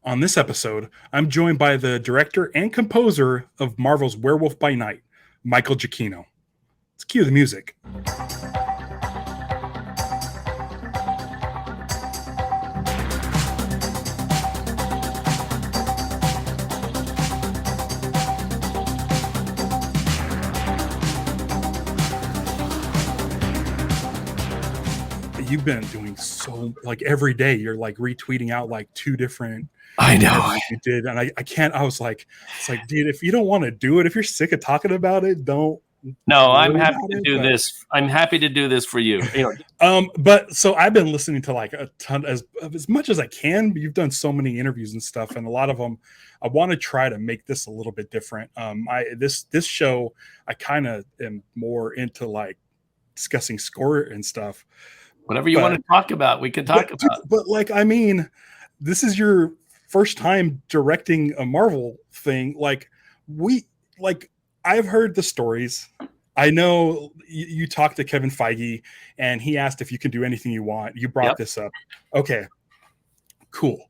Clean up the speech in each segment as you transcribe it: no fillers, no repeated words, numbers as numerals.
On this episode, I'm joined by the director and composer of Marvel's Werewolf by Night, Michael Giacchino. Let's cue the music. You've been doing so, like, every day you're like retweeting out like 2 different I know you did, and I can't. I was like, it's like, dude, if you don't want to do it, if you're sick of talking about it, don't. No, I'm happy to do this. I'm happy to do this for you. But so I've been listening to like a ton, as much as I can. You've done so many interviews and stuff, and a lot of them, I want to try to make this a little bit different. This show, I kind of am more into like discussing score and stuff. Whatever you want to talk about, we can talk about. But like, I mean, this is your first time directing a Marvel thing. Like, I've heard the stories. I know you talked to Kevin Feige and he asked if you can do anything you want. You brought this up. Okay, cool.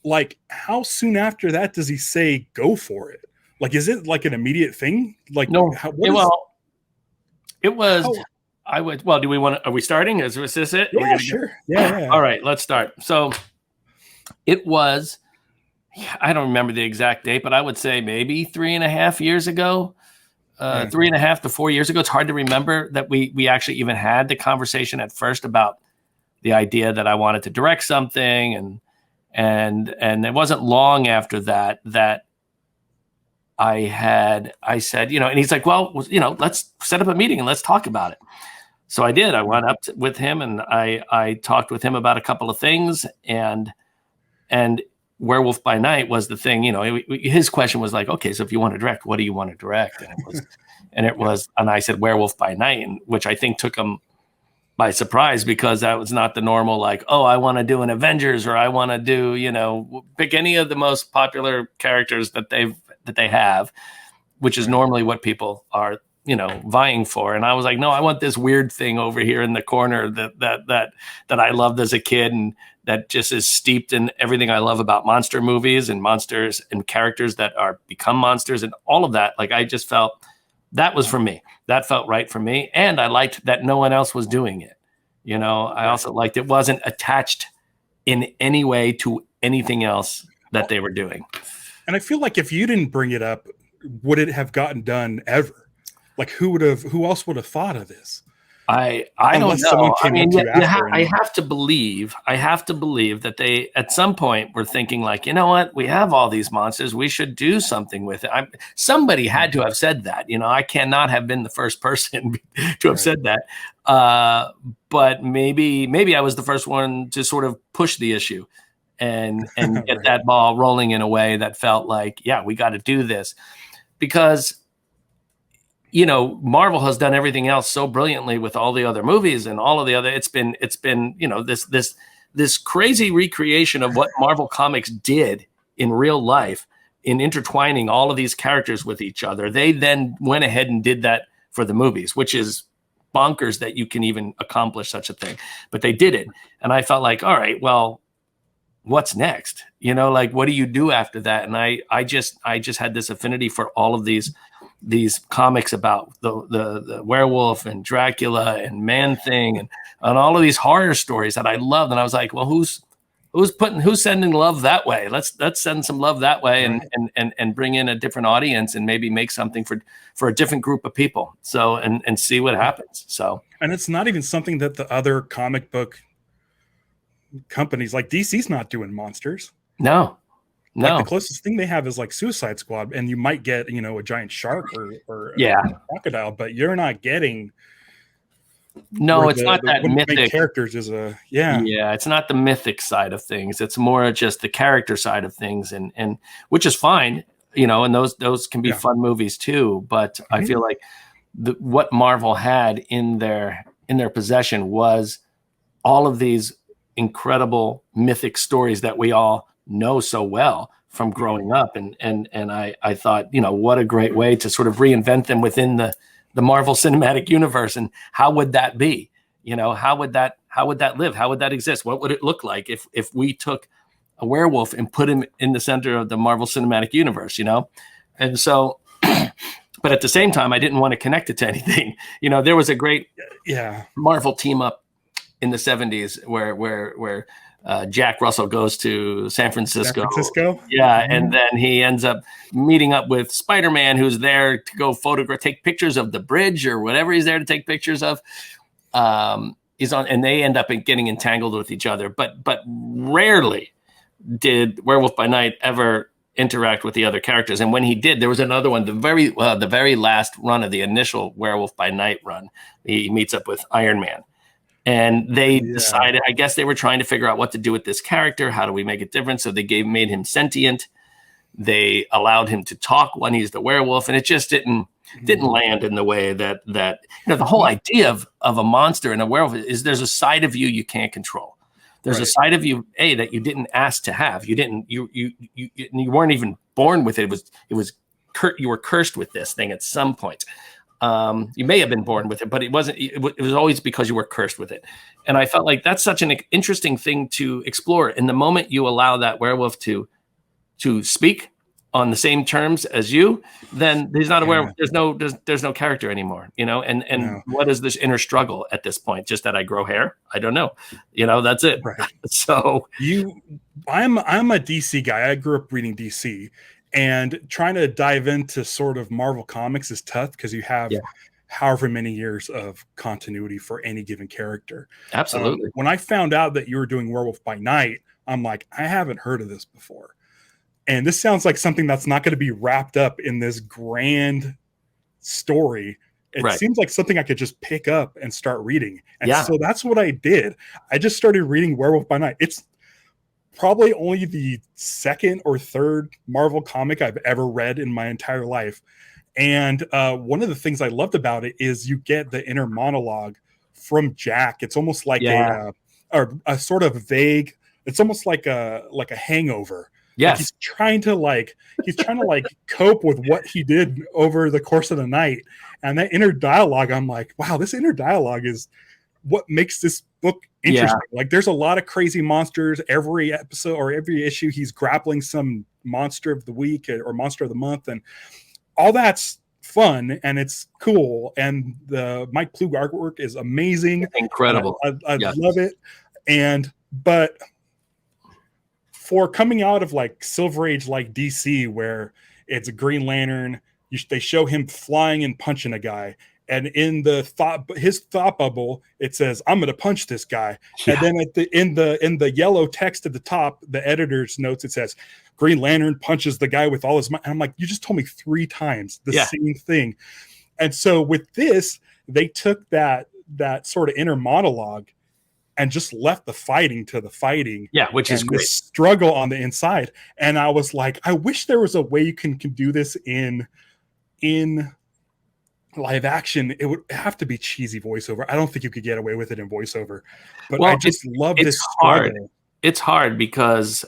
Like, how soon after that does he say go for it? Like, is it like an immediate thing? Like, no, it was. Well, do we want to, are we starting? Is this it? Yeah, sure. Yeah. All right, let's start. So it was, I don't remember the exact date, but I would say maybe 3.5 years ago, 3.5 to 4 years ago. It's hard to remember that we actually even had the conversation at first about the idea that I wanted to direct something. And it wasn't long after that I said, and he's like, well, let's set up a meeting and let's talk about it. So I did. I went up with him and I talked with him about a couple of things, and Werewolf by Night was the thing. His question was like, okay, so if you want to direct, what do you want to direct? And I said Werewolf by Night, which I think took him by surprise, because that was not the normal, like, oh, I want to do an Avengers, or I want to do, pick any of the most popular characters that they have, which is normally what people are vying for. And I was like, no, I want this weird thing over here in the corner that I loved as a kid, and that just is steeped in everything I love about monster movies and monsters and characters that are become monsters and all of that. Like, I just felt that was for me. That felt right for me. And I liked that no one else was doing it. I also liked it wasn't attached in any way to anything else that they were doing. And I feel like if you didn't bring it up, would it have gotten done ever? Like, who else would have thought of this? I don't know. I have to believe that they at some point were thinking like, you know what, we have all these monsters, we should do something with it. Somebody had to have said that. I cannot have been the first person to have said that. But maybe I was the first one to sort of push the issue and get that ball rolling in a way that felt like, yeah, we got to do this, because Marvel has done everything else so brilliantly with all the other movies and all of the other. It's been this crazy recreation of what Marvel Comics did in real life in intertwining all of these characters with each other. They then went ahead and did that for the movies, which is bonkers that you can even accomplish such a thing. But they did it, and I felt like, all right, well, what's next? Like, what do you do after that? And I just had this affinity for all of these comics about the werewolf and Dracula and Man-Thing and all of these horror stories that I loved. And I was like, well, who's sending love that way? Let's send some love that way and bring in a different audience and maybe make something for a different group of people. So, and see what happens. So, and it's not even something that the other comic book companies, like DC's not doing monsters. No. Like, the closest thing they have is like Suicide Squad, and you might get, a giant shark or a crocodile, but you're not getting. No, it's not that mythic characters is it's not the mythic side of things. It's more just the character side of things, and which is fine, and those can be fun movies too. But I feel like what Marvel had in their possession was all of these incredible mythic stories that we all know so well from growing up, and I thought, what a great way to sort of reinvent them within the Marvel Cinematic Universe. And how would that be? How would that live? How would that exist? What would it look like if we took a werewolf and put him in the center of the Marvel Cinematic Universe, And so, but at the same time, I didn't want to connect it to anything. There was a great Marvel team up in the 70s where Jack Russell goes to San Francisco. Yeah. Mm-hmm. And then he ends up meeting up with Spider-Man, who's there to go take pictures of the bridge or whatever he's there to take pictures of. And they end up getting entangled with each other. But rarely did Werewolf by Night ever interact with the other characters. And when he did, there was another one, the very last run of the initial Werewolf by Night run. He meets up with Iron Man. And they decided, I guess they were trying to figure out what to do with this character. How do we make it different? So they made him sentient. They allowed him to talk when he's the werewolf, and it just didn't land in the way that the whole idea of a monster and a werewolf is there's a side of you can't control. There's a side of you that you didn't ask to have. You weren't even born with it. You were cursed with this thing at some point. You may have been born with it, but it wasn't. It was always because you were cursed with it. And I felt like that's such an interesting thing to explore. In the moment you allow that werewolf to speak on the same terms as you, then he's not a werewolf. There's no character anymore, And what is this inner struggle at this point? Just that I grow hair? I don't know. That's it. Right. So I'm a DC guy. I grew up reading DC. And trying to dive into sort of Marvel Comics is tough because you have however many years of continuity for any given character. Absolutely. When I found out that you were doing Werewolf by Night, I'm like, I haven't heard of this before. And this sounds like something that's not going to be wrapped up in this grand story. It seems like something I could just pick up and start reading. And so that's what I did. I just started reading Werewolf by Night. It's probably only the second or third Marvel comic I've ever read in my entire life. And one of the things I loved about it is you get the inner monologue from Jack. It's almost like a sort of vague, it's almost like a hangover. Yes. Like he's trying to cope with what he did over the course of the night. And that inner dialogue, I'm like, wow, this inner dialogue is what makes this book interesting. Like there's a lot of crazy monsters. Every episode or every issue, he's grappling some monster of the week or monster of the month, and all that's fun and it's cool. And the Mike Ploog artwork is amazing, incredible. I love it. But for coming out of like Silver Age, like DC, where it's a Green Lantern, they show him flying and punching a guy. And in his thought bubble, it says, "I'm going to punch this guy." Yeah. And then in the yellow text at the top, the editor's notes, it says, "Green Lantern punches the guy with all his might." And I'm like, you just told me 3 times the same thing. And so with this, they took that sort of inner monologue and just left the fighting to the fighting. Yeah, which is great. The struggle on the inside. And I was like, I wish there was a way you can do this in live action. It would have to be cheesy voiceover. I don't think you could get away with it in voiceover. But I just love this struggle. It's hard because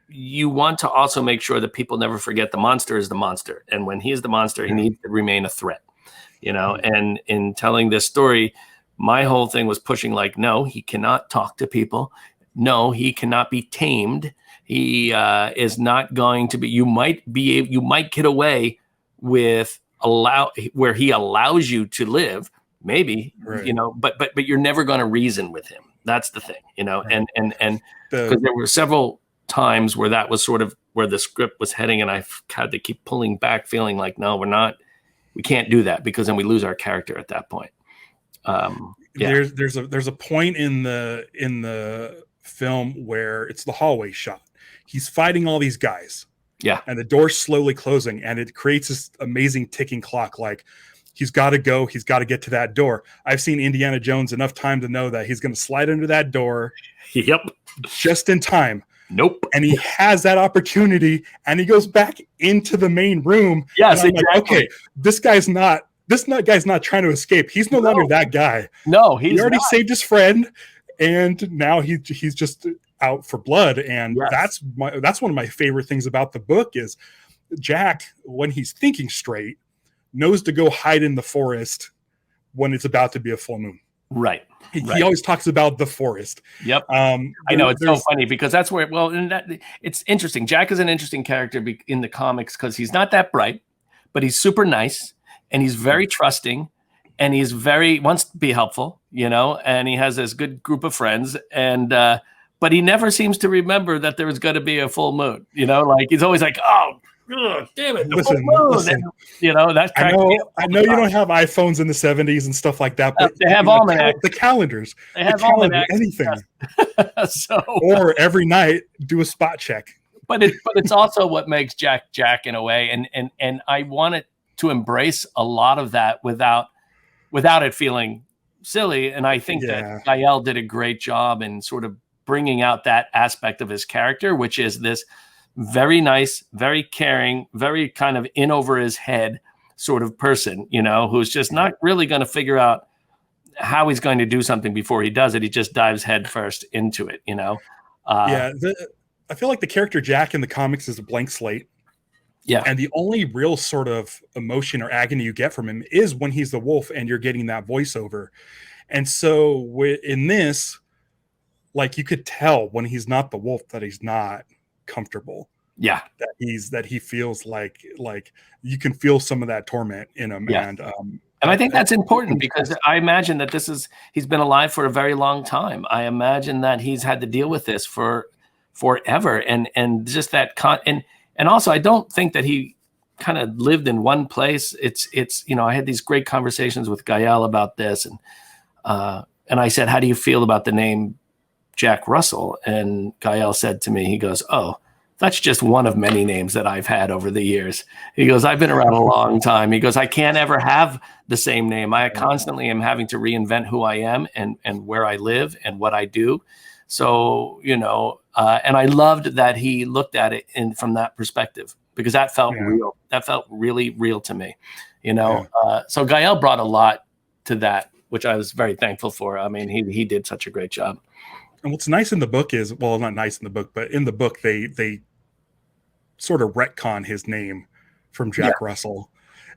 you want to also make sure that people never forget the monster is the monster. And when he is the monster, he needs to remain a threat. And in telling this story, my whole thing was pushing like, no, he cannot talk to people. No, he cannot be tamed. He is not going to be. You might get away with where he allows you to live, maybe, but you're never going to reason with him. That's the thing, right. And because there were several times where that was sort of where the script was heading, and I had to keep pulling back, feeling like, no, we can't do that, because then we lose our character at that point. There's a point in the film where it's the hallway shot. He's fighting all these guys. Yeah. And the door's slowly closing, and it creates this amazing ticking clock. Like, he's got to go. He's got to get to that door. I've seen Indiana Jones enough time to know that he's going to slide under that door. Yep. Just in time. Nope. And he has that opportunity, and he goes back into the main room. Yes, exactly. Like, okay, this guy's not trying to escape. He's no longer that guy. No, he already saved his friend, and now he's just out for blood. And that's one of my favorite things about the book is Jack, when he's thinking straight, knows to go hide in the forest when it's about to be a full moon. Right. He always talks about the forest. Yep. I know, it's so funny because that's where, well, and that, it's interesting. Jack is an interesting character in the comics because he's not that bright, but he's super nice and he's very trusting and he's wants to be helpful, you know, and he has this good group of friends and, but he never seems to remember that there was going to be a full moon, you know, like he's always like, oh, damn it. Listen. And, you know, that's I know you don't have iPhones in the 70s and stuff like that, but they have almanacs. The calendars. They have almanacs. Anything. So, or every night do a spot check. But it's also what makes Jack in a way. And I wanted to embrace a lot of that without it feeling silly. And I think that Gael did a great job in sort of bringing out that aspect of his character, which is this very nice, very caring, very kind of in over his head sort of person, you know, who's just not really going to figure out how he's going to do something before he does it. He just dives head first into it, you know? I feel like the character Jack in the comics is a blank slate. Yeah. And the only real sort of emotion or agony you get from him is when he's the wolf and you're getting that voiceover. And so in this, like you could tell when he's not the wolf that he's not comfortable. Yeah. That he feels like you can feel some of that torment in him. Yeah. And I think that's important because I imagine that he's been alive for a very long time. I imagine that he's had to deal with this for forever. And just that and also I don't think that he kind of lived in one place. It's, you know, I had these great conversations with Gael about this and I said, how do you feel about the name Jack Russell? And Gael said to me, he goes, oh, that's just one of many names that I've had over the years. He goes, I've been around a long time. He goes, I can't ever have the same name. I constantly am having to reinvent who I am and where I live and what I do. So, you know, and I loved that he looked at it from that perspective because that felt real. That felt really real to me, you know? So Gael brought a lot to that, which I was very thankful for. I mean, he did such a great job. And what's nice in the book is, well, not nice in the book, but in the book, they sort of retcon his name from Jack Russell.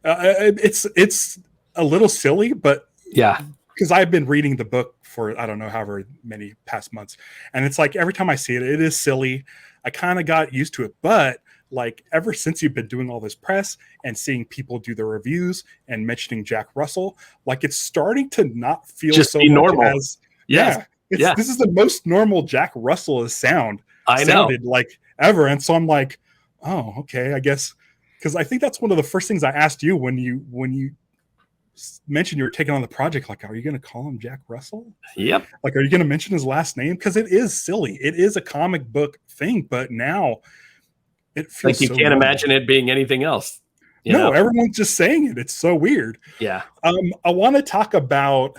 It's a little silly, but because I've been reading the book for, I don't know, however many past months. And it's like, every time I see it, it is silly. I kind of got used to it, but like ever since you've been doing all this press and seeing people do the reviews and mentioning Jack Russell, like it's starting to not feel just so normal. As, this is the most normal Jack Russell has sounded like ever. And so I'm like, oh, okay, I guess, because I think that's one of the first things I asked you when you mentioned you were taking on the project. Like, are you going to call him Jack Russell? Yep. Like, are you going to mention his last name? Because it is silly. It is a comic book thing, but now it feels like you can't imagine it being anything else. You know? Everyone's just saying it. It's so weird. Yeah. I want to talk about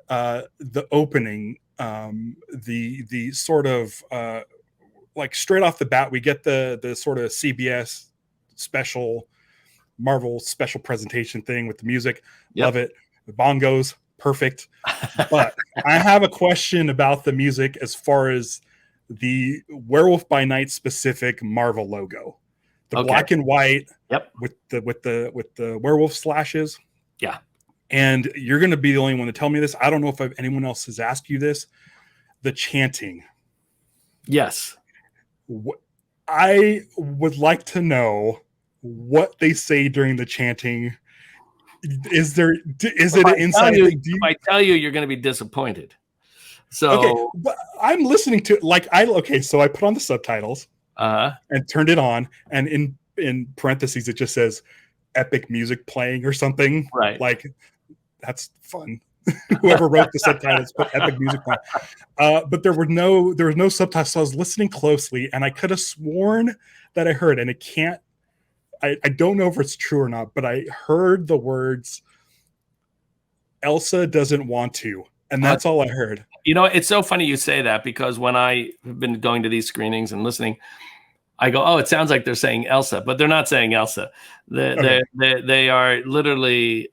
the opening. The sort of like straight off the bat, we get the sort of CBS special, Marvel special presentation thing with the music. Love it. The bongos, perfect. But I have a question about the music as far as the Werewolf by Night specific Marvel logo, the black and white, with the werewolf slashes. Yeah. And you're going to be the only one to tell me this. I don't know if anyone else has asked you this. The chanting. Yes. I would like to know what they say during the chanting. Is it an inside thing? If I tell you, you're going to be disappointed. So but I'm listening to it so I put on the subtitles and turned it on, and in parentheses it just says epic music playing or something. Right. Like, that's fun. Whoever wrote the subtitles put epic music on. But there was no subtitles, so I was listening closely, and I could have sworn that I heard, and it can't. I don't know if it's true or not, but I heard the words Elsa doesn't want to, and that's all I heard. You know, it's so funny you say that, because when I have been going to these screenings and listening, I go, oh, it sounds like they're saying Elsa, but they're not saying Elsa. They are literally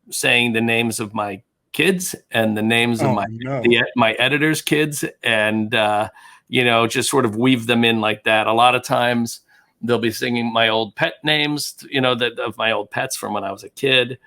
saying the names of my kids and the names of my editor's kids, and just sort of weave them in like that. A lot of times they'll be singing my old pet names, that of my old pets from when I was a kid.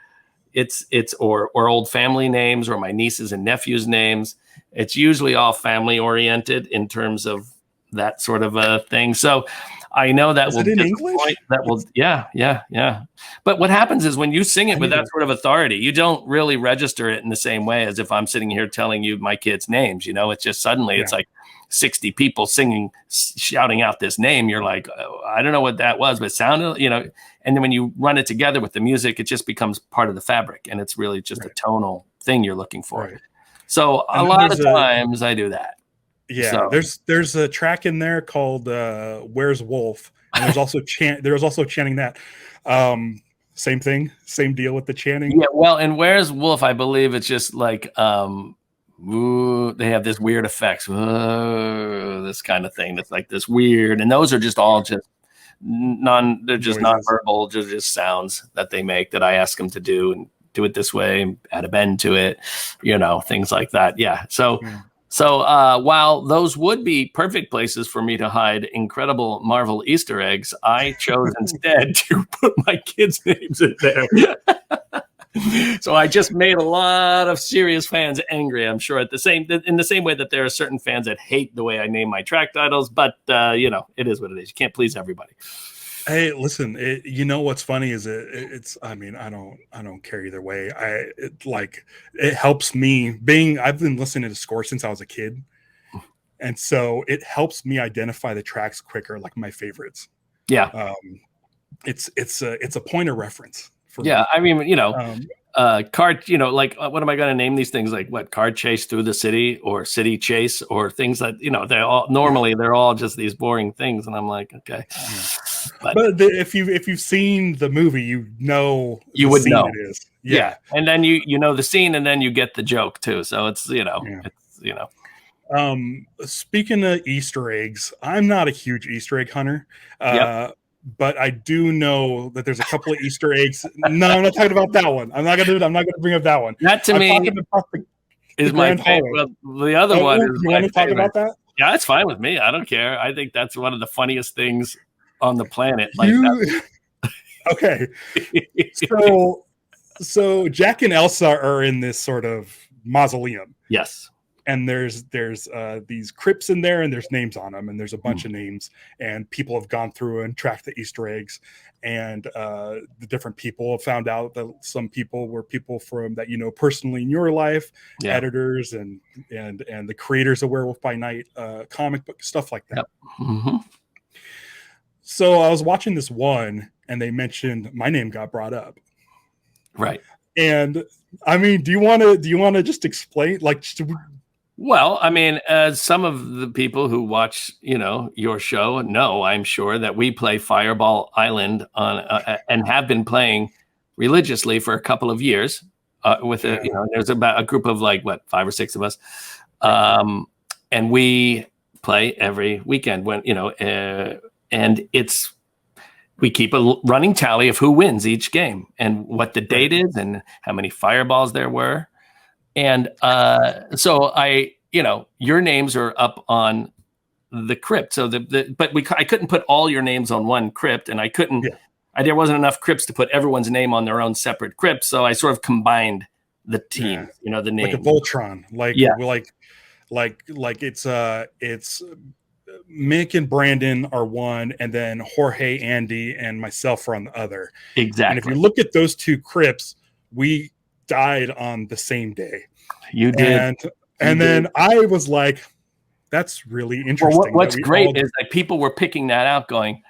it's or old family names or my nieces and nephews' names. It's usually all family oriented in terms of that sort of a thing. So I know that Is will it in disappoint. English? That will, yeah. But what happens is when you sing it with that sort of authority, you don't really register it in the same way as if I'm sitting here telling you my kids' names. You know, it's just suddenly it's like 60 people singing, shouting out this name. You're like, oh, I don't know what that was, but it sounded, you know. And then when you run it together with the music, it just becomes part of the fabric, and it's really just a tonal thing you're looking for. Right. So a lot of times I do that. Yeah, so. There's a track in there called "Where's Wolf," and there's also chanting that. Same thing, same deal with the chanting. Yeah, well, and "Where's Wolf," I believe it's just like ooh, they have this weird effects, this kind of thing. That's like this weird, and those are just all just they're just nonverbal, just sounds that they make that I ask them to do and do it this way, add a bend to it, you know, things like that. Yeah, so. Yeah. So while those would be perfect places for me to hide incredible Marvel Easter eggs, I chose instead to put my kids' names in there. So I just made a lot of serious fans angry, I'm sure, in the same way that there are certain fans that hate the way I name my track titles. But, you know, it is what it is. You can't please everybody. Hey, listen, you know what's funny is it's I mean, I don't care either way. It helps me I've been listening to score since I was a kid. And so it helps me identify the tracks quicker, like my favorites. Yeah. It's a point of reference for me. I mean, you know, card, you know, like what am I going to name these things? Like what, Card Chase Through the City or City Chase or things that, you know, they're all just these boring things. And I'm like, okay. But if you've seen the movie, you know, you would know it is. Yeah. And then you know the scene and then you get the joke too. So it's, you know, speaking of Easter eggs, I'm not a huge Easter egg hunter. But I do know that there's a couple of Easter eggs. No, I'm not talking about that one. I'm not gonna bring up that one. That to me is my favorite. Well, the other one is you want to talk about that? Yeah, it's fine with me. I don't care. I think that's one of the funniest things on the planet. Like okay. So Jack and Elsa are in this sort of mausoleum. Yes. And there's these crypts in there, and there's names on them, and there's a bunch of names, and people have gone through and tracked the Easter eggs, and the different people have found out that some people were people from that, you know, personally in your life, editors and the creators of Werewolf by Night, comic book stuff like that. Yep. Mm-hmm. So I was watching this one, and they mentioned my name got brought up, right? And I mean, do you want to just explain, like? Well, I mean, some of the people who watch, you know, your show know, I'm sure, that we play Fireball Island on and have been playing religiously for a couple of years. You know, there's about a group of like 5 or 6 of us, and we play every weekend when, you know, and we keep a running tally of who wins each game and what the date is and how many fireballs there were. And so you know, your names are up on the crypt. So I couldn't put all your names on one crypt, and I couldn't. Yeah. There wasn't enough crypts to put everyone's name on their own separate crypt. So I sort of combined the team. You know, the name like a Voltron, like it's Mick and Brandon are one, and then Jorge, Andy, and myself are on the other. Exactly. And if you look at those two crypts, we died on the same day. You did. And then I was like, that's really interesting. Well, what's great is that people were picking that out going,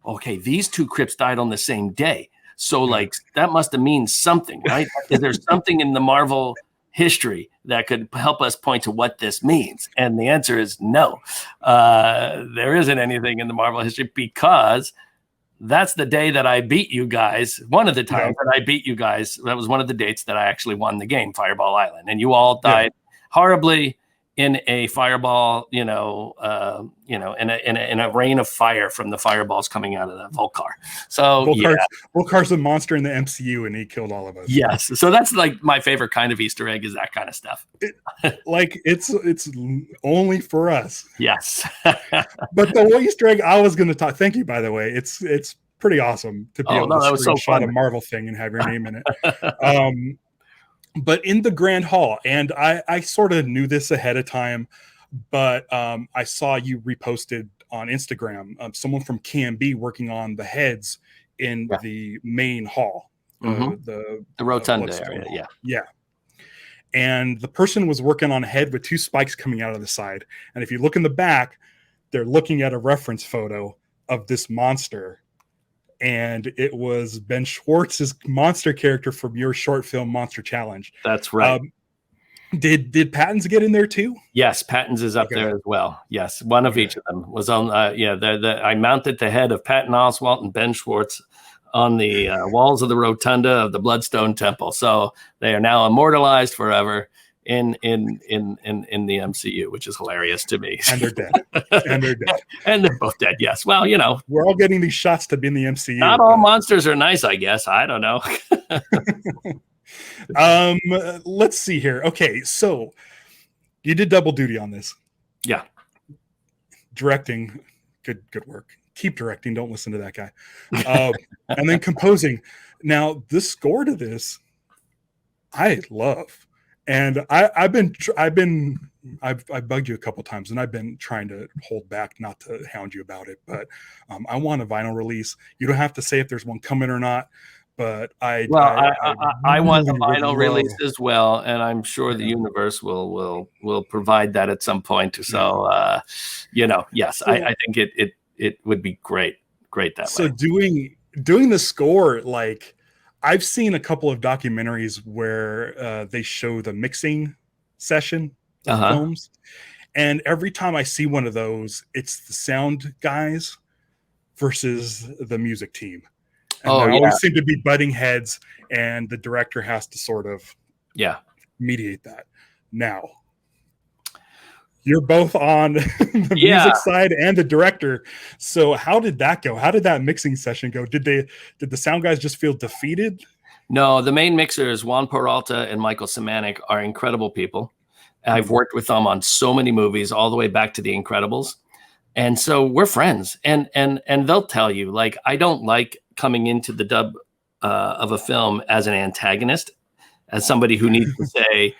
okay, these two crypts died on the same day. So like that must have mean something, right? Is there something in the Marvel history that could help us point to what this means? And the answer is no. There isn't anything in the Marvel history because that's the day that I beat you guys. One of the times that I beat you guys, that was one of the dates that I actually won the game, Fireball Island. And you all died horribly in a fireball, in a rain of fire from the fireballs coming out of the Volcar. So Volcar's a monster in the MCU, and he killed all of us. Yes, so that's like my favorite kind of Easter egg, is that kind of stuff. It's only for us. Yes. But the Easter egg I was going to talk. Thank you, by the way. It's pretty awesome to be Oh, able no, to that was so screenshot fun. a Marvel thing and have your name in it. But in the Grand Hall, and I sort of knew this ahead of time, but I saw you reposted on Instagram someone from KMB working on the heads in Yeah. the main hall, The rotunda Bloodstone area, Hall. yeah. Yeah. And the person was working on a head with 2 spikes coming out of the side. And if you look in the back, they're looking at a reference photo of this monster. And it was Ben Schwartz's monster character from your short film Monster Challenge. That's right. Did Patton's get in there too? Yes, Patton's is up there as well. Yes, one of each of them was on. I mounted the head of Patton Oswalt and Ben Schwartz on the walls of the rotunda of the Bloodstone Temple. So they are now immortalized forever in the MCU, which is hilarious to me. And they're dead. And they're dead. And they're both dead. Yes. Well, we're all getting these shots to be in the MCU. Not all monsters are nice, I guess. I don't know. Let's see here. Okay, so you did double duty on this. Yeah. Directing, good work. Keep directing. Don't listen to that guy. And then composing. Now, the score to this, I love, and I've bugged you a couple times, and I've been trying to hold back not to hound you about it. But I want a vinyl release. You don't have to say if there's one coming or not. But I want the vinyl release as well, and I'm sure the universe will provide that at some point. So, yes, I think it would be great that way. So doing the score, like I've seen a couple of documentaries where they show the mixing session of films, and every time I see one of those, it's the sound guys versus the music team. And always seem to be butting heads, and the director has to sort of mediate that. Now, you're both on the music side and the director. So how did that go? How did that mixing session go? Did the sound guys just feel defeated? No, the main mixers, Juan Peralta and Michael Samanek, are incredible people. I've worked with them on so many movies, all the way back to The Incredibles. And so we're friends, and they'll tell you, like, I don't like coming into the dub of a film as an antagonist, as somebody who needs to say,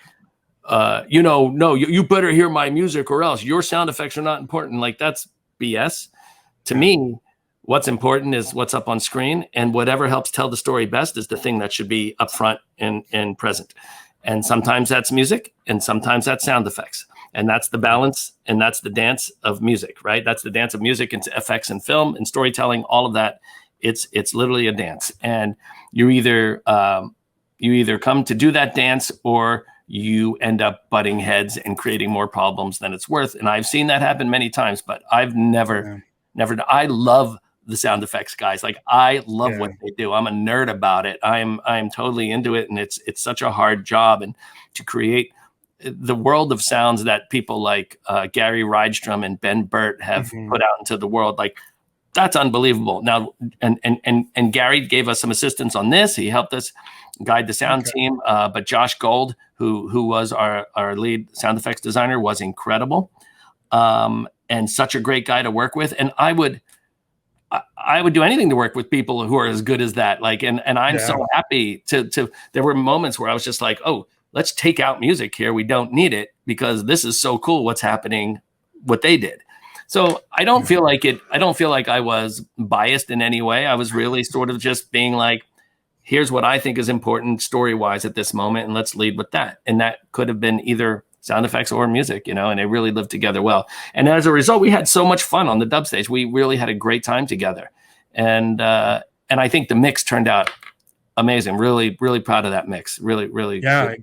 no, you better hear my music or else your sound effects are not important. Like, that's BS. To me, what's important is what's up on screen, and whatever helps tell the story best is the thing that should be up front and present. And sometimes that's music, and sometimes that's sound effects. And that's the balance, and that's the dance of music, right? That's the dance of music and effects and film and storytelling, all of that. It's literally a dance. And you either come to do that dance, or you end up butting heads and creating more problems than it's worth. And I've seen that happen many times, but I've never, I love the sound effects guys. Like, I love what they do. I'm a nerd about it. I'm totally into it. And it's such a hard job, and to create the world of sounds that people like Gary Rydstrom and Ben Burt have put out into the world, like, that's unbelievable. Now, and Gary gave us some assistance on this. He helped us guide the sound team. But Josh Gold, who was our lead sound effects designer, was incredible, and such a great guy to work with. And I would do anything to work with people who are as good as that. Like, and I'm so happy to. There were moments where I was just like, oh, let's take out music here. We don't need it, because this is so cool what's happening, what they did. So I don't feel like I was biased in any way. I was really sort of just being like, here's what I think is important story-wise at this moment, and let's lead with that. And that could have been either sound effects or music, and they really lived together well. And as a result, we had so much fun on the dub stage. We really had a great time together. And I think the mix turned out amazing. Really, really proud of that mix. Really, really. Yeah.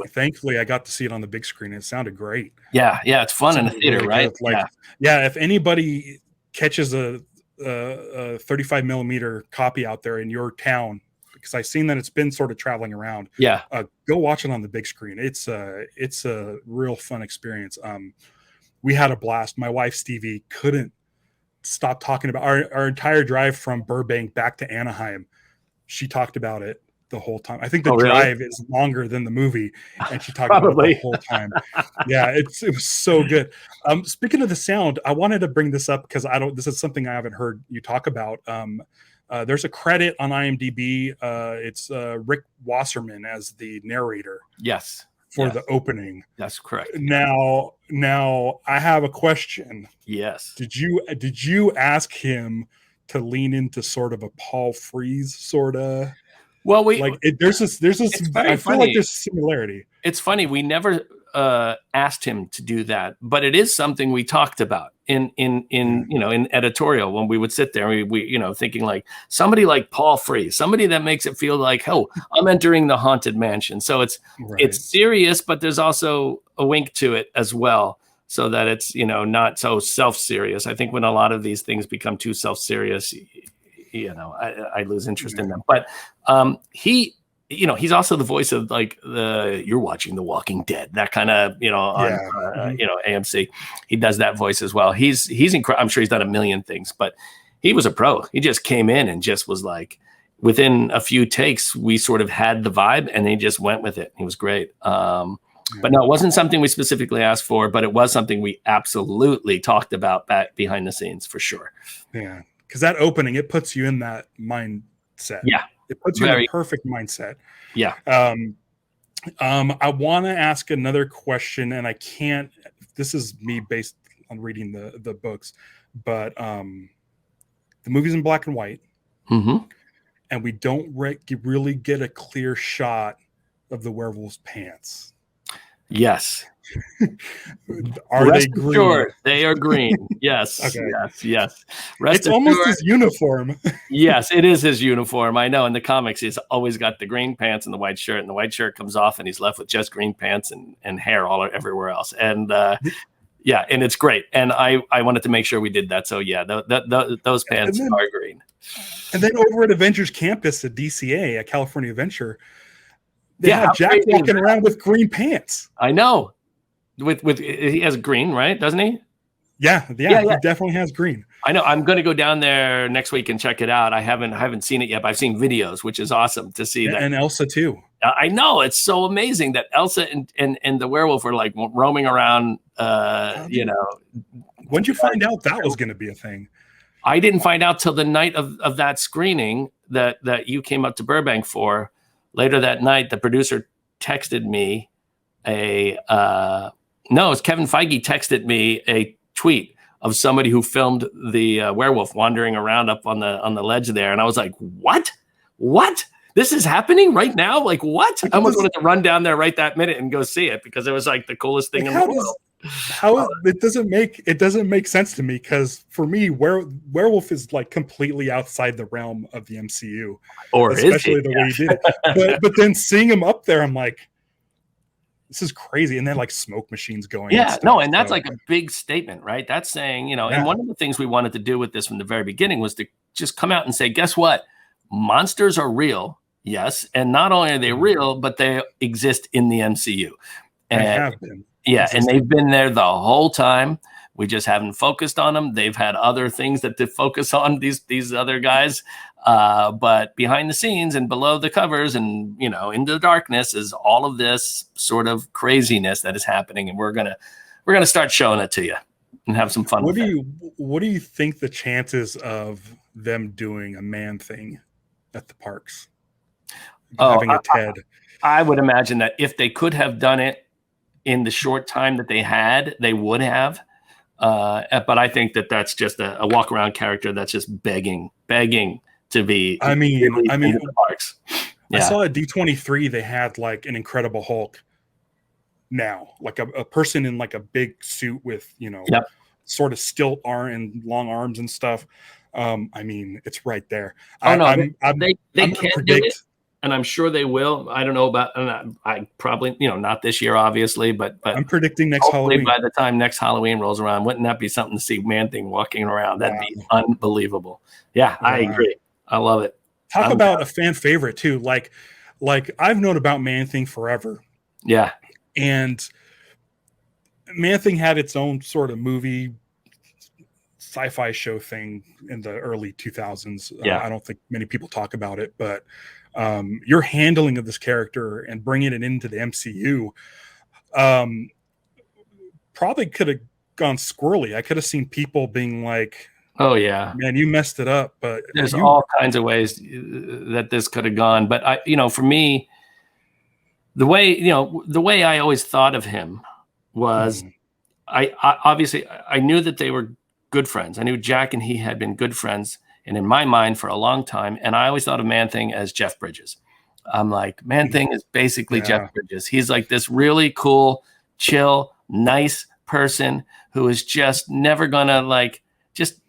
Thankfully, I got to see it on the big screen. It sounded great. Yeah. It's fun in the theater, really, right? Like, if anybody catches a 35 millimeter copy out there in your town, because I've seen that it's been sort of traveling around. Yeah. Go watch it on the big screen. It's a real fun experience. We had a blast. My wife, Stevie, couldn't stop talking about our entire drive from Burbank back to Anaheim. She talked about it the whole time. I think the drive is longer than the movie, and she talked about it the whole time. Yeah, it was so good. Speaking of the sound, I wanted to bring this up because this is something I haven't heard you talk about. There's a credit on IMDb. It's Rick Wasserman as the narrator. Yes. For the opening. That's correct. Now I have a question. Yes. Did you ask him to lean into sort of a Paul Frees sort of? Well, there's this. I feel like there's a similarity. It's funny. We never asked him to do that, but it is something we talked about in editorial when we would sit there and we thinking like somebody like Paul Frees, somebody that makes it feel like, oh, I'm entering the haunted mansion. So it's serious, but there's also a wink to it as well, so that it's not so self-serious. I think when a lot of these things become too self-serious, I lose interest in them. But he's also the voice of like you're watching The Walking Dead, that kind of, AMC. He does that voice as well. He's incredible. I'm sure he's done a million things, but he was a pro. He just came in and just was like, within a few takes, we sort of had the vibe and he just went with it. He was great. But no, it wasn't something we specifically asked for, but it was something we absolutely talked about back behind the scenes for sure. Yeah. Because that opening, it puts you in that mindset. Yeah. It puts you in a perfect mindset. Yeah. I want to ask another question, and I can't. This is me based on reading the books, but the movie's in black and white, and we don't really get a clear shot of the werewolf's pants. Yes. Are they green? Sure, they are green. Yes. Okay. Yes. It's almost his uniform. Yes, it is his uniform. I know. In the comics, he's always got the green pants and the white shirt, and the white shirt comes off, and he's left with just green pants and hair everywhere else. And and it's great. And I wanted to make sure we did that. So yeah, those pants are green. And then over at Avengers Campus at DCA, at California Adventure, they have Jack walking around with green pants. I know. With he has green, right? Doesn't he? Yeah. He definitely has green. I know. I'm going to go down there next week and check it out. I haven't seen it yet, but I've seen videos, which is awesome to see that. And Elsa too. I know, it's so amazing that Elsa and the werewolf were like roaming around. When did you find out that was going to be a thing? I didn't find out till the night of that screening that you came up to Burbank for. Later that night, the producer texted me it's Kevin Feige texted me a tweet of somebody who filmed the werewolf wandering around up on the ledge there, and I was like, "What? This is happening right now? Like what?" I almost wanted to run down there right that minute and go see it because it was like the coolest thing in the world. It doesn't make sense to me, because for me, werewolf is like completely outside the realm of the MCU, or especially the way he did it. But then seeing him up there, I'm like, this is crazy. And then like smoke machines going. And that's like a big statement, right? That's saying, and one of the things we wanted to do with this from the very beginning was to just come out and say, guess what? Monsters are real. Yes. And not only are they real, but they exist in the MCU. And they have been. Yeah. And they've been there the whole time. We just haven't focused on them. They've had other things that to focus on, these other guys. But behind the scenes and below the covers and, into the darkness is all of this sort of craziness that is happening. And we're going to start showing it to you and have some fun. What do you think the chances of them doing a ManThing at the parks? Having a TED. I would imagine that if they could have done it in the short time that they had, they would have. But I think that's just a walk around character that's just begging to be. I mean, the parks. Yeah. I saw at D23 they had like an Incredible Hulk. Now, like a person in like a big suit with sort of stilt arm and long arms and stuff. I mean, it's right there. They can't do it. And I'm sure they will. I don't know about. I probably, not this year, obviously, but I'm predicting next Halloween. By the time next Halloween rolls around, wouldn't that be something to see ManThing walking around? That'd be unbelievable. Yeah, I agree. I love it. Talk about a fan favorite too. Like I've known about ManThing forever. Yeah, and ManThing had its own sort of movie sci-fi show thing in the early 2000s. I don't think many people talk about it, but your handling of this character and bringing it into the MCU probably could have gone squirrely. I could have seen people being like, Oh yeah. Man, you messed it up, but There's you. all kinds of ways that this could have gone. But for me, the way I always thought of him was I obviously I knew that they were good friends. I knew Jack and he had been good friends, and in my mind for a long time. And I always thought of ManThing as Jeff Bridges. I'm like, ManThing is basically Jeff Bridges. He's like this really cool, chill, nice person who is just never gonna like just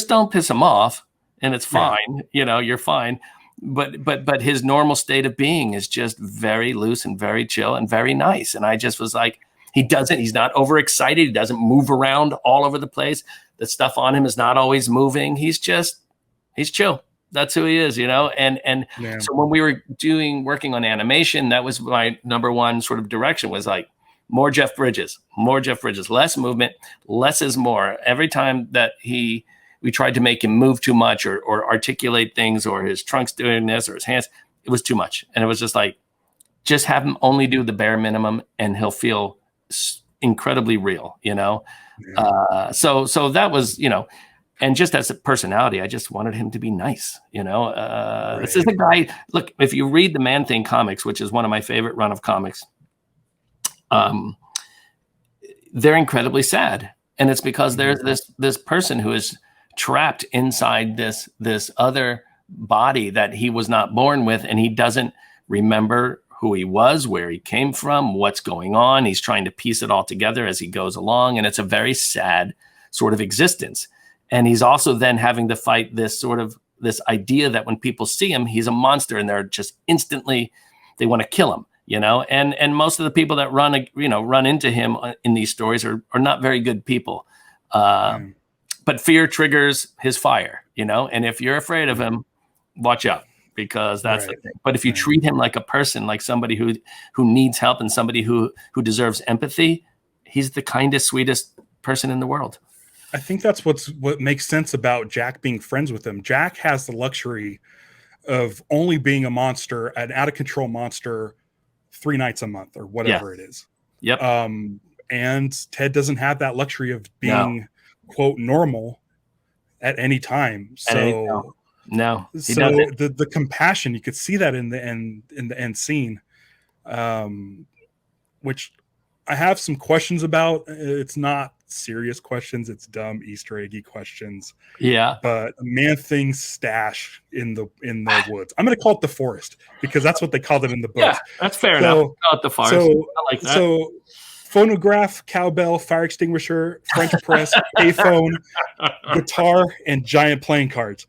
don't piss him off, and it's fine. You're fine. But his normal state of being is just very loose and very chill and very nice. And I just was like, he's not overexcited. He doesn't move around all over the place. The stuff on him is not always moving. He's chill. That's who he is, And so when we were working on animation, that was my number one sort of direction, was like more Jeff Bridges, less movement, less is more. Every time that we tried to make him move too much or articulate things, or his trunk's doing this or his hands, it was too much. And it was just like, just have him only do the bare minimum and he'll feel incredibly real, So that was, and just as a personality, I just wanted him to be nice, This is a guy, look, if you read the ManThing comics, which is one of my favorite run of comics, they're incredibly sad. And it's because there's this person who is trapped inside this other body that he was not born with, and he doesn't remember who he was, where he came from, what's going on. He's trying to piece it all together as he goes along, and it's a very sad sort of existence. And he's also then having to fight this idea that when people see him, he's a monster, and they're just instantly, they want to kill him, and most of the people that run into him in these stories are not very good people. But fear triggers his fire, and if you're afraid of him, watch out, because that's the thing. But if you treat him like a person, like somebody who needs help and somebody who deserves empathy, he's the kindest, sweetest person in the world. I think that's what makes sense about Jack being friends with him. Jack has the luxury of only being a monster, an out of control monster, 3 nights a month or whatever it is. Yep. And Ted doesn't have that luxury of being quote normal at any time. So no, so the compassion, you could see that in the end scene, which I have some questions about. It's not serious questions, it's dumb Easter eggy questions. But ManThing's stash in the woods, I'm going to call it the forest, because that's what they called it in the books. That's fair enough. Call it the forest. I like that. So phonograph, cowbell, fire extinguisher, French press, payphone, guitar, and giant playing cards.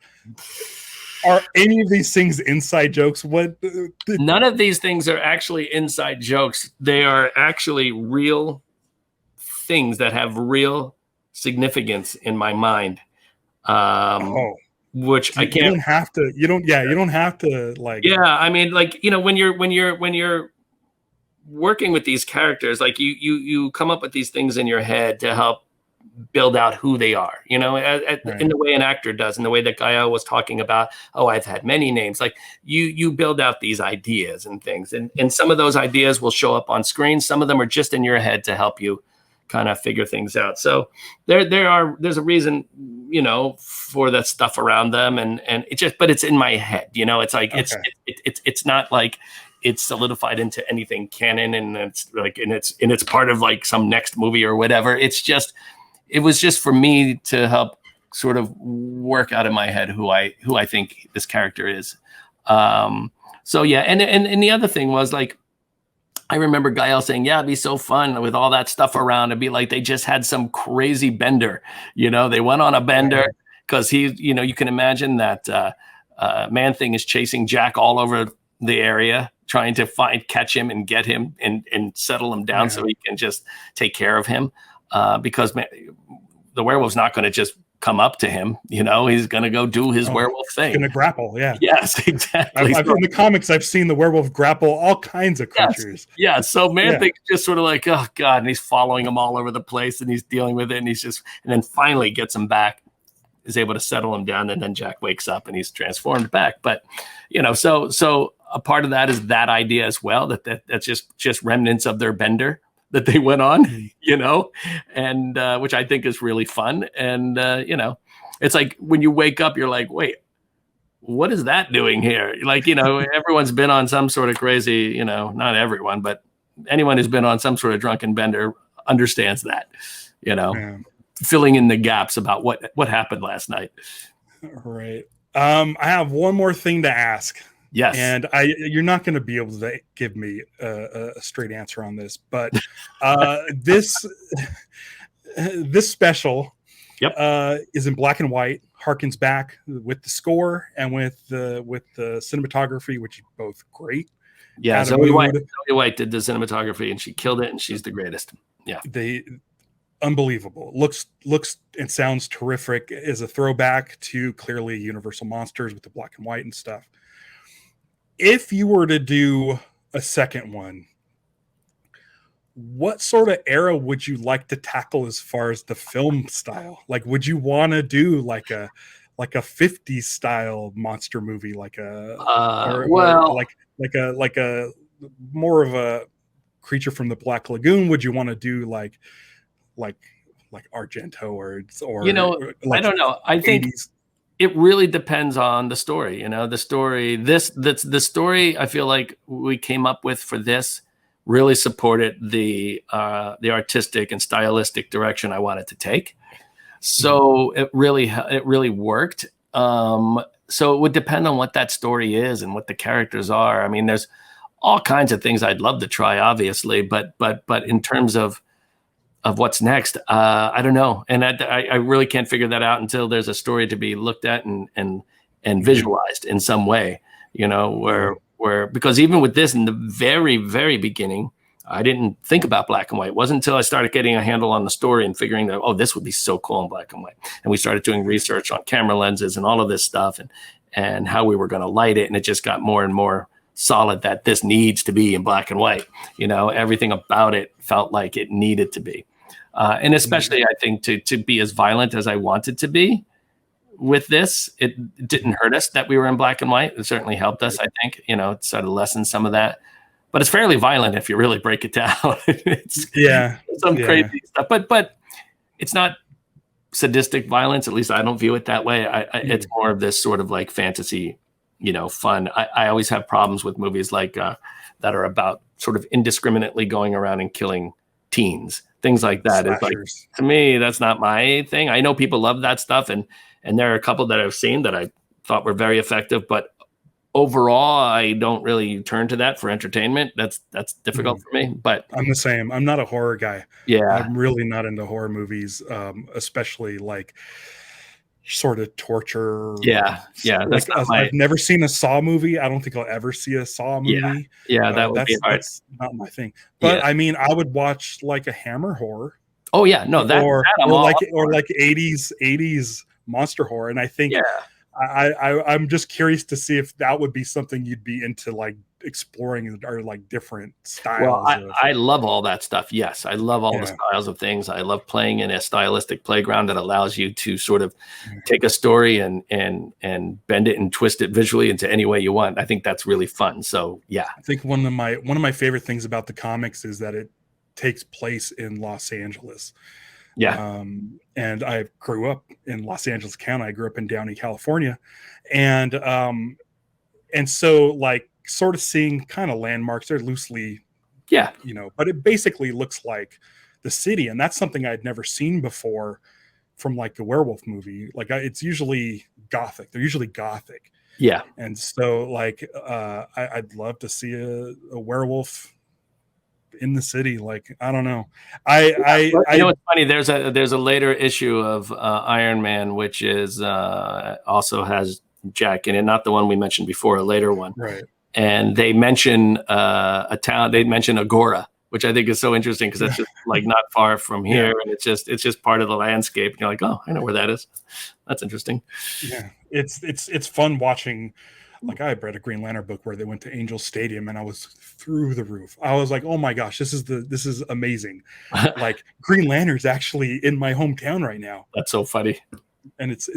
Are any of these things inside jokes? None of these things are actually inside jokes. They are actually real things that have real significance in my mind. Which I can't. You don't have to. You don't have to like. Yeah, I mean, like, when you're working with these characters, like you come up with these things in your head to help build out who they are, in the way an actor does, in the way that Gael was talking about, I've had many names. Like you build out these ideas and things, and some of those ideas will show up on screen. Some of them are just in your head to help you kind of figure things out. So there's a reason, for that stuff around them, and but it's in my head, it's like, it's not like it's solidified into anything canon, and it's like, and it's part of like some next movie or whatever. It was just for me to help sort of work out in my head who I think this character is. So yeah. And the other thing was, like, I remember Gael saying, it'd be so fun with all that stuff around. It'd be like they just had some crazy bender, they went on a bender, because you can imagine that ManThing is chasing Jack all over the area, trying to catch him and get him and settle him down so he can just take care of him. Because the werewolf's not going to just come up to him, he's going to go do his werewolf thing. He's going to grapple, Yes, exactly. In the comics, I've seen the werewolf grapple all kinds of creatures. Yeah, so ManThing's just sort of like, oh God, and he's following him all over the place, and he's dealing with it, and and then finally gets him back, is able to settle him down, and then Jack wakes up and he's transformed back. But, so a part of that is that idea as well, that's just remnants of their bender that they went on, and which I think is really fun. And, it's like when you wake up, you're like, wait, what is that doing here? Like, everyone's been on some sort of crazy, not everyone, but anyone who's been on some sort of drunken bender understands that, Yeah. filling in the gaps about what happened last night. Right. I have one more thing to ask. Yes. And you're not going to be able to give me a straight answer on this, but this special Yep. is in black and white, harkens back with the score and with the cinematography, which is both great. Yeah, Zoe White did the cinematography, and she killed it, and she's the greatest. Yeah, unbelievable. Looks and sounds terrific. Is a throwback to clearly Universal Monsters with the black and white and stuff. If you were to do a second one, what sort of era would you like to tackle as far as the film style? Like, would you want to do like a 50s style monster movie, like a more of a Creature from the Black Lagoon? Would you want to do like Argento or I don't know. I think 80s? It really depends on the story. The story. The story I feel like we came up with for this really supported the artistic and stylistic direction I wanted to take. So it really worked. So it would depend on what that story is and what the characters are. I mean, there's all kinds of things I'd love to try, obviously, but in terms of what's next, I don't know, and I really can't figure that out until there's a story to be looked at and visualized in some way. Where because even with this in the very, very beginning, I didn't think about black and white. It wasn't until I started getting a handle on the story and figuring that, this would be so cool in black and white. And we started doing research on camera lenses and all of this stuff and how we were going to light it. And it just got more and more solid that this needs to be in black and white. Everything about it felt like it needed to be. And especially, I think, to be as violent as I wanted to be with this, it didn't hurt us that we were in black and white. It certainly helped us, I think, it sort of lessened some of that. But it's fairly violent if you really break it down. It's crazy stuff. But it's not sadistic violence. At least I don't view it that way. It's more of this sort of like fantasy, fun. I always have problems with movies like that are about sort of indiscriminately going around and killing teens. Things like that. It's like, to me, that's not my thing. I know people love that stuff, and there are a couple that I've seen that I thought were very effective, but overall, I don't really turn to that for entertainment. That's difficult for me. But I'm the same. I'm not a horror guy. Yeah, I'm really not into horror movies, especially like sort of torture. Yeah. I've never seen a Saw movie. I don't think I'll ever see a Saw movie. Yeah, that would be hard. That's not my thing. But I mean, I would watch like a Hammer horror. Oh yeah, no, or like 80s monster horror, and I think I'm just curious to see if that would be something you'd be into, like exploring or like different styles. Well, I love all that stuff. Yes, I love all the styles of things. I love playing in a stylistic playground that allows you to sort of take a story and bend it and twist it visually into any way you want. I think that's really fun. So yeah, I think one of my favorite things about the comics is that it takes place in Los Angeles. Yeah. And I grew up in Los Angeles County. I grew up in Downey, California. And so like sort of seeing kind of landmarks, they're loosely, but it basically looks like the city. And that's something I'd never seen before from like the werewolf movie. Like it's usually Gothic. They're usually Gothic. Yeah. And so like, I'd love to see a werewolf in the city. Like, I don't know. It's funny. There's a later issue of Iron Man, which is also has Jack in it, not the one we mentioned before, a later one. Right. And they mention a town. They mention Agora, which I think is so interesting because it's just like not far from here, and it's just part of the landscape. And you're like, oh, I know where that is. That's interesting. Yeah, it's fun watching. Like I read a Green Lantern book where they went to Angel Stadium and I was through the roof. I was like, oh my gosh, this is amazing. Like Green Lantern's actually in my hometown right now. That's so funny. And it's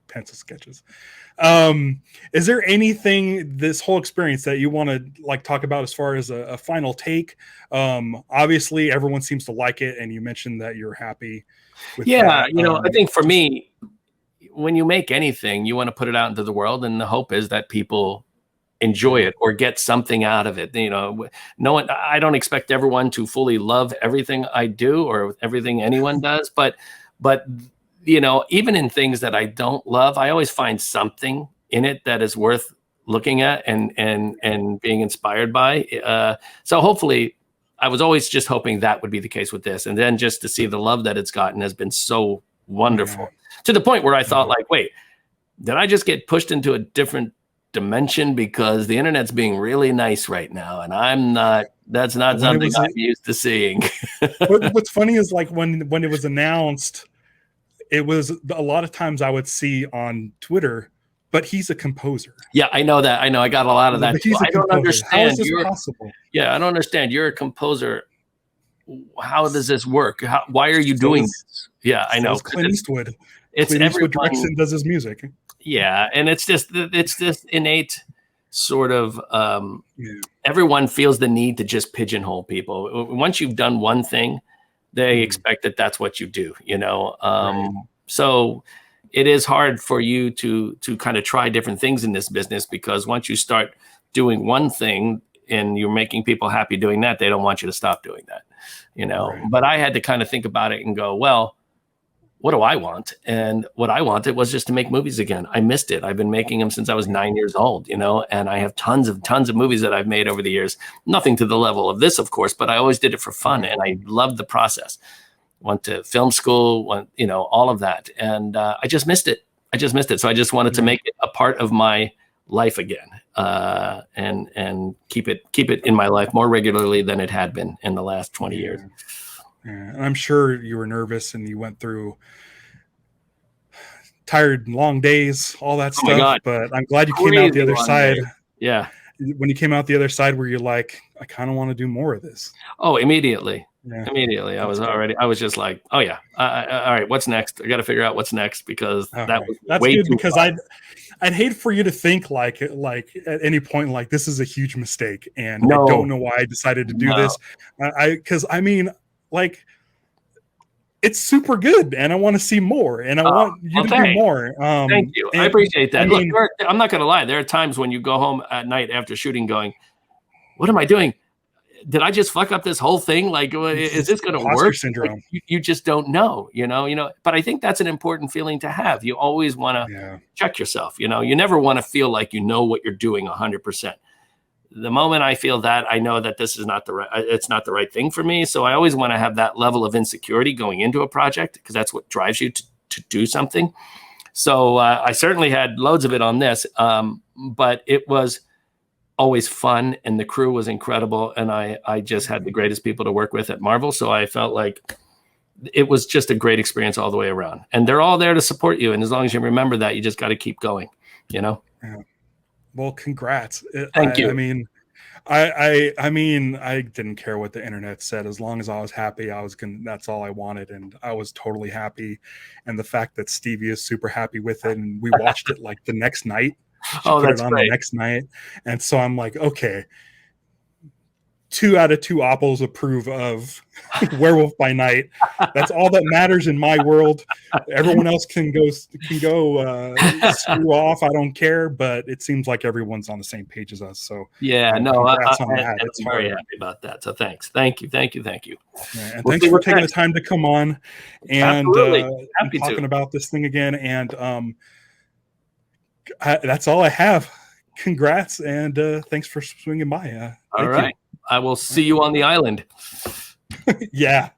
pencil sketches. Is there anything this whole experience that you want to like talk about as far as a final take? Obviously everyone seems to like it, and you mentioned that you're happy with that. I think for me, when you make anything, you want to put it out into the world, and the hope is that people enjoy it or get something out of it. You know, no one, I don't expect everyone to fully love everything I do or everything anyone does, but you know, even in things that I don't love, I always find something in it that is worth looking at and being inspired by. So hopefully, I was always just hoping that would be the case with this, and then just to see the love that it's gotten has been so wonderful, to the point where I thought, like, wait, did I just get pushed into a different dimension because the internet's being really nice right now, and I'm not? That's not something I'm used to seeing. What's funny is, like, when it was announced, it was a lot of times I would see on Twitter, but he's a composer. Yeah, I know that. I know. I got a lot of that. I don't understand. How is this possible? Yeah, I don't understand. You're a composer. How does this work? Why are you doing this? Yeah, I know. Clint Eastwood. It's Clint Eastwood directs and does his music. Yeah, and it's this innate sort of everyone feels the need to just pigeonhole people. Once you've done one thing, they expect that that's what you do, you know. So it is hard for you to kind of try different things in this business, because once you start doing one thing and you're making people happy doing that, they don't want you to stop doing that, you know. But I had to kind of think about it and go, well, what do I want? And what I wanted was just to make movies again. I missed it. I've been making them since I was 9 years old, you know, and I have tons of movies that I've made over the years. Nothing to the level of this, of course, but I always did it for fun, and I loved the process. Went to film school, you know, all of that. And I just missed it. So I just wanted to make it a part of my life again, and keep it in my life more regularly than it had been in the last 20 years. And I'm sure you were nervous, and you went through tired, long days, all that stuff. But I'm glad you came out the other side. Yeah. When you came out the other side, where you're like, I kind of want to do more of this. Oh, immediately. Immediately. I was just like, oh yeah. All right. What's next? I got to figure out what's next, because that's way good, because fun. I'd hate for you to think like at any point, like, this is a huge mistake, and I don't know why I decided to do this. Because I mean, like, it's super good, and I want to see more, and I want you to do more. Thank you. I appreciate that. Look, I'm not going to lie. There are times when you go home at night after shooting going, what am I doing? Did I just fuck up this whole thing? Like, is this going to work? Syndrome. Like, you just don't know, you know, but I think that's an important feeling to have. You always want to check yourself. You know, you never want to feel like you know what you're doing 100%. The moment I feel that, I know that this is it's not the right thing for me. So I always want to have that level of insecurity going into a project, because that's what drives you to do something. So I certainly had loads of it on this, but it was always fun, and the crew was incredible, and I just had the greatest people to work with at Marvel. So I felt like it was just a great experience all the way around, and they're all there to support you. And as long as you remember that, you just got to keep going, you know? Yeah. Well, congrats. Thank you. I mean, I didn't care what the internet said. As long as I was happy, that's all I wanted. And I was totally happy. And the fact that Stevie is super happy with it, and we watched it like the next night. That's it on great. The next night. And so I'm like, okay, 2 out of 2 apples approve of Werewolf by Night. That's all that matters in my world. Everyone else can go screw off. I don't care, but it seems like everyone's on the same page as us. So I'm very happy about that. So thanks. Thank you. Yeah, and thanks for taking the time to come on and talking about this thing again. And that's all I have. Congrats, and thanks for swinging by. All right. I will see you on the island. Yeah.